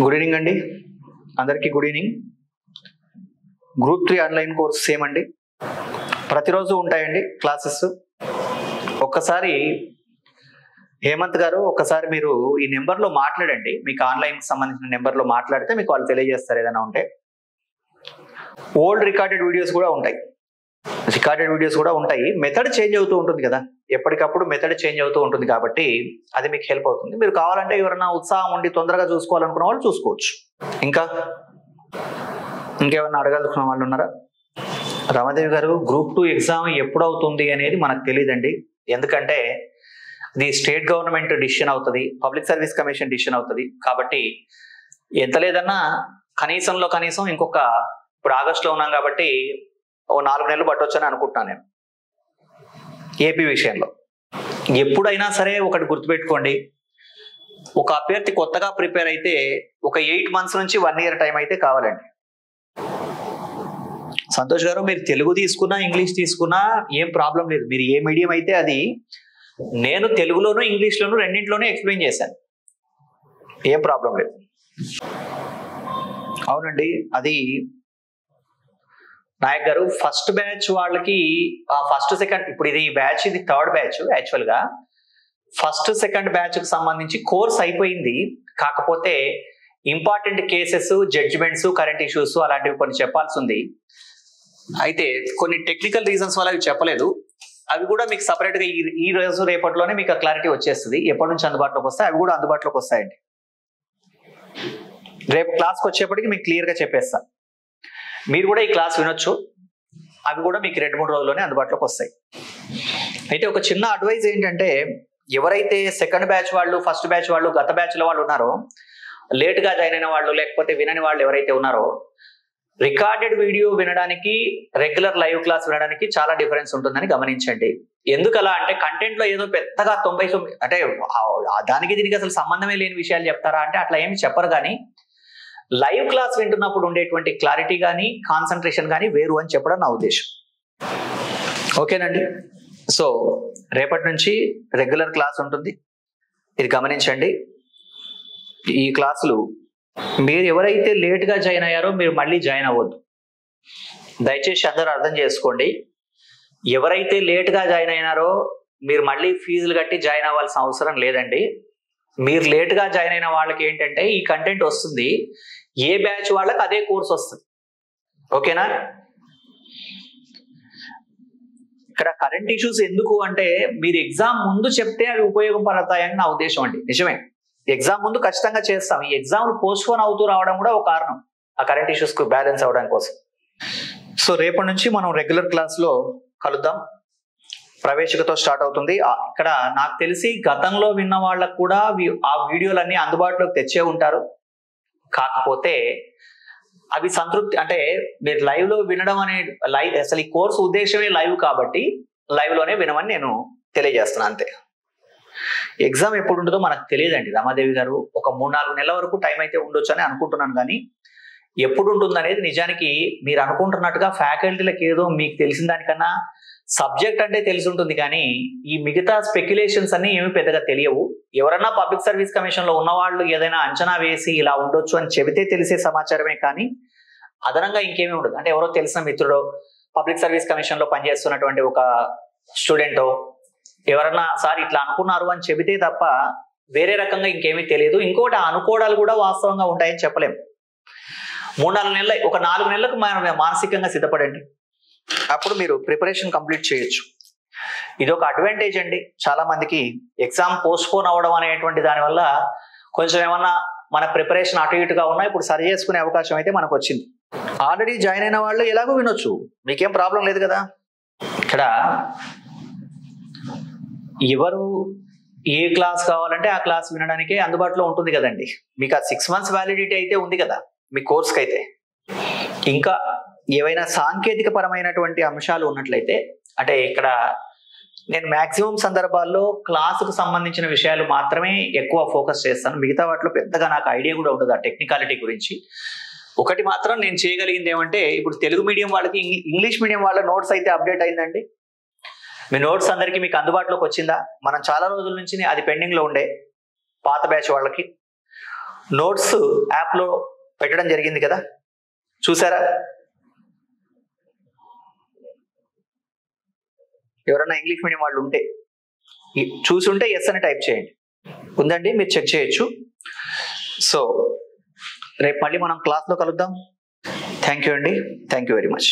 Good evening అండి, అందరికీ good evening. Group 3 online course same అండి, ప్రతిరోజు ఉంటాయండి క్లాసెస్. ఒక్కసారి హేమంత్ గారు ఒక్కసారి మీరు ఈ నెంబర్లో మాట్లాడండి, మీకు ఆన్లైన్కి సంబంధించిన నెంబర్లో మాట్లాడితే మీకు వాళ్ళు తెలియజేస్తారు ఏదైనా ఉంటే. ఓల్డ్ రికార్డెడ్ వీడియోస్ కూడా ఉంటాయి. మెథడ్ చేంజ్ అవుతూ ఉంటుంది కదా, ఎప్పటికప్పుడు మెథడ్ చేంజ్ అవుతూ ఉంటుంది కాబట్టి అది మీకు హెల్ప్ అవుతుంది. మీరు కావాలంటే ఎవరైనా ఉత్సాహం ఉండి తొందరగా చూసుకోవాలనుకున్న వాళ్ళు చూసుకోవచ్చు. ఇంకేమన్నా అడగాల్సిన వాళ్ళు ఉన్నారా? రమాదేవి గారు, గ్రూప్ 2 ఎగ్జామ్ ఎప్పుడు అవుతుంది అనేది మనకు తెలియదండి. ఎందుకంటే ఇది స్టేట్ గవర్నమెంట్ డిసిషన్ అవుతుంది, పబ్లిక్ సర్వీస్ కమిషన్ డిసిషన్ అవుతుంది. కాబట్టి ఎంత లేదన్నా కనీసంలో కనీసం ఇంకొక, ఇప్పుడు ఆగస్టులో ఉన్నాం కాబట్టి ఓ 4 నెలలు పట్టొచ్చని అనుకుంటున్నాను నేను ఏపీ విషయంలో. ఎప్పుడైనా సరే ఒకటి గుర్తుపెట్టుకోండి, ఒక అభ్యర్థి కొత్తగా ప్రిపేర్ అయితే ఒక 8 months నుంచి 1 year టైం అయితే కావాలండి. సంతోష్ గారు, మీరు తెలుగు తీసుకున్నా ఇంగ్లీష్ తీసుకున్నా ఏం ప్రాబ్లం లేదు. మీరు ఏ మీడియం అయితే అది, నేను తెలుగులోను ఇంగ్లీష్లోను రెండింటిలోనూ ఎక్స్ప్లెయిన్ చేశాను, ఏం ప్రాబ్లం లేదు. అవునండి, అది నాయక్ గారు ఫస్ట్ బ్యాచ్ వాళ్ళకి ఫస్ట్ సెకండ్, ఇప్పుడు ఇది బ్యాచ్, ఇది 3rd బ్యాచ్. యాక్చువల్గా ఫస్ట్ సెకండ్ బ్యాచ్కి సంబంధించి కోర్స్ అయిపోయింది. కాకపోతే important cases, judgments, current issues అలాంటివి కొన్ని చెప్పాల్సి ఉంది. అయితే కొన్ని టెక్నికల్ రీజన్స్ వల్ల అవి చెప్పలేదు. అవి కూడా మీకు సపరేట్గా ఈ రోజు రేపటిలోనే మీకు క్లారిటీ వచ్చేస్తుంది. ఎప్పటి నుంచి అందుబాటులోకి వస్తాయి అవి కూడా అందుబాటులోకి వస్తాయండి. రేపు క్లాస్కి వచ్చేప్పటికి మీకు క్లియర్గా చెప్పేస్తా. మీరు కూడా ఈ క్లాస్ వినొచ్చు, అవి కూడా మీకు 2-3 రోజుల్లోనే అందుబాటులోకి వస్తాయి. అయితే ఒక చిన్న అడ్వైజ్ ఏంటంటే, ఎవరైతే సెకండ్ బ్యాచ్ వాళ్ళు, ఫస్ట్ బ్యాచ్ వాళ్ళు, గత బ్యాచ్ల వాళ్ళు ఉన్నారో, లేట్గా జాయిన్ అయిన వాళ్ళు, లేకపోతే వినని వాళ్ళు ఎవరైతే ఉన్నారో, రికార్డెడ్ వీడియో వినడానికి రెగ్యులర్ లైవ్ క్లాస్ వినడానికి చాలా డిఫరెన్స్ ఉంటుందని గమనించండి. ఎందుకలా అంటే, కంటెంట్లో ఏదో పెద్దగా 99 అంటే దానికి దీనికి అసలు సంబంధమే లేని విషయాలు చెప్తారా అంటే అట్లా ఏమి చెప్పరు. కానీ లైవ్ క్లాస్ వింటున్నప్పుడు ఉండేటువంటి క్లారిటీ కానీ కాన్సన్ట్రేషన్ కానీ వేరు అని చెప్పడం నా ఉద్దేశం. ఓకేనండి. సో రేపటి నుంచి రెగ్యులర్ క్లాస్ ఉంటుంది, ఇది గమనించండి. ఈ క్లాసులు మీరు ఎవరైతే లేట్గా జాయిన్ అయ్యారో మీరు మళ్ళీ జాయిన్ అవ్వద్దు, దయచేసి అందరూ అర్థం చేసుకోండి. ఎవరైతే లేట్గా జాయిన్ అయినారో మీరు మళ్ళీ ఫీజులు కట్టి జాయిన్ అవ్వాల్సిన అవసరం లేదండి. మీరు లేట్గా జాయిన్ అయిన వాళ్ళకి ఏంటంటే ఈ కంటెంట్ వస్తుంది, ఏ బ్యాచ్ వాళ్ళకి అదే కోర్స్ వస్తుంది. ఓకేనా? ఇక్కడ కరెంట్ ఇష్యూస్ ఎందుకు అంటే, మీరు ఎగ్జామ్ ముందు చెప్తే అవి ఉపయోగపడతాయని నా ఉద్దేశం అండి. నిజమే, ఎగ్జామ్ ముందు ఖచ్చితంగా చేస్తాం. ఈ ఎగ్జామ్ పోస్ట్పోన్ అవుతూ రావడం కూడా ఒక కారణం, ఆ కరెంట్ ఇష్యూస్ కు బ్యాలెన్స్ అవడానికి కోసం. సో రేపటి నుంచి మనం రెగ్యులర్ క్లాస్ లో కలుద్దాం. ప్రవేశికతో స్టార్ట్ అవుతుంది. ఇక్కడ నాకు తెలిసి గతంలో విన్న వాళ్ళకు కూడా ఆ వీడియోలన్నీ అందుబాటులోకి తెచ్చే ఉంటారు. కాకపోతే అవి సంతృప్తి అంటే, మీరు లైవ్ లో వినడం అనే అసలు ఈ కోర్సు ఉద్దేశమే లైవ్ కాబట్టి లైవ్ లోనే వినమని నేను తెలియజేస్తున్నాను అంతే. ఎగ్జామ్ ఎప్పుడు ఉంటుందో మనకు తెలియదండి రమాదేవి గారు. ఒక 3-4 నెలల వరకు టైం అయితే ఉండొచ్చు అని అనుకుంటున్నాను. కానీ ఎప్పుడు ఉంటుంది అనేది నిజానికి మీరు అనుకుంటున్నట్టుగా ఫ్యాకల్టీలకు ఏదో మీకు తెలిసిన దానికన్నా సబ్జెక్ట్ అంటే తెలిసి ఉంటుంది, కానీ ఈ మిగతా స్పెక్యులేషన్స్ అన్ని ఏమి పెద్దగా తెలియవు. ఎవరన్నా పబ్లిక్ సర్వీస్ కమిషన్ లో ఉన్నవాళ్ళు ఏదైనా అంచనా వేసి ఇలా ఉండొచ్చు అని చెబితే తెలిసే సమాచారమే, కానీ అదనంగా ఇంకేమీ ఉండదు. అంటే ఎవరో తెలిసిన మిత్రుడో, పబ్లిక్ సర్వీస్ కమిషన్ లో పనిచేస్తున్నటువంటి ఒక స్టూడెంటో ఎవరన్నా సార్ ఇట్లా అనుకున్నారు అని చెబితే తప్ప వేరే రకంగా ఇంకేమీ తెలియదు. ఇంకోటి, ఆ అనుకోవడాలు కూడా వాస్తవంగా ఉంటాయని చెప్పలేము. 3-4 నెలలు, ఒక 4 నెలలకు మానసికంగా సిద్ధపడండి, అప్పుడు మీరు ప్రిపరేషన్ కంప్లీట్ చేయొచ్చు. ఇది ఒక అడ్వాంటేజ్ అండి. చాలా మందికి ఎగ్జామ్ పోస్ట్పోన్ అవ్వడం అనేటువంటి దానివల్ల కొంచెం ఏమన్నా మన ప్రిపరేషన్ అటు ఇటుగా ఉన్నా ఇప్పుడు సరి చేసుకునే అవకాశం అయితే మనకు వచ్చింది. ఆల్రెడీ జాయిన్ అయిన వాళ్ళు ఎలాగో వినొచ్చు, మీకేం ప్రాబ్లం లేదు కదా. ఇక్కడ ఎవరు ఏ క్లాస్ కావాలంటే ఆ క్లాస్ వినడానికే అందుబాటులో ఉంటుంది కదండి. మీకు ఆ 6 months వ్యాలిడిటీ అయితే ఉంది కదా మీ కోర్స్కి అయితే. ఇంకా ఏవైనా సాంకేతిక పరమైనటువంటి అంశాలు ఉన్నట్లయితే, అంటే ఇక్కడ నేను మాక్సిమం సందర్భాల్లో క్లాసుకు సంబంధించిన విషయాలు మాత్రమే ఎక్కువ ఫోకస్ చేస్తాను. మిగతా వాటిలో పెద్దగా నాకు ఐడియా కూడా ఉండదు ఆ టెక్నికాలిటీ గురించి. ఒకటి మాత్రం నేను చేయగలిగింది ఏమంటే, ఇప్పుడు తెలుగు మీడియం వాళ్ళకి ఇంగ్లీష్ మీడియం వాళ్ళ నోట్స్ అయితే అప్డేట్ అయిందండి. మీ నోట్స్ అందరికీ మీకు అందుబాటులోకి వచ్చిందా? మనం చాలా రోజుల నుంచి అది పెండింగ్ లో ఉండే పాత బ్యాచ్ వాళ్ళకి నోట్స్ యాప్లో పెట్టడం జరిగింది కదా, చూసారా? ఎవరన్నా ఇంగ్లీష్ మీడియం వాళ్ళు ఉంటే చూసుంటే ఎస్ అని టైప్ చేయండి. ఉందండి, మీరు చెక్ చేయొచ్చు. సో రేపు మళ్ళీ మనం క్లాస్లో కలుద్దాం. థ్యాంక్ యూ అండి, థ్యాంక్ యూ వెరీ మచ్.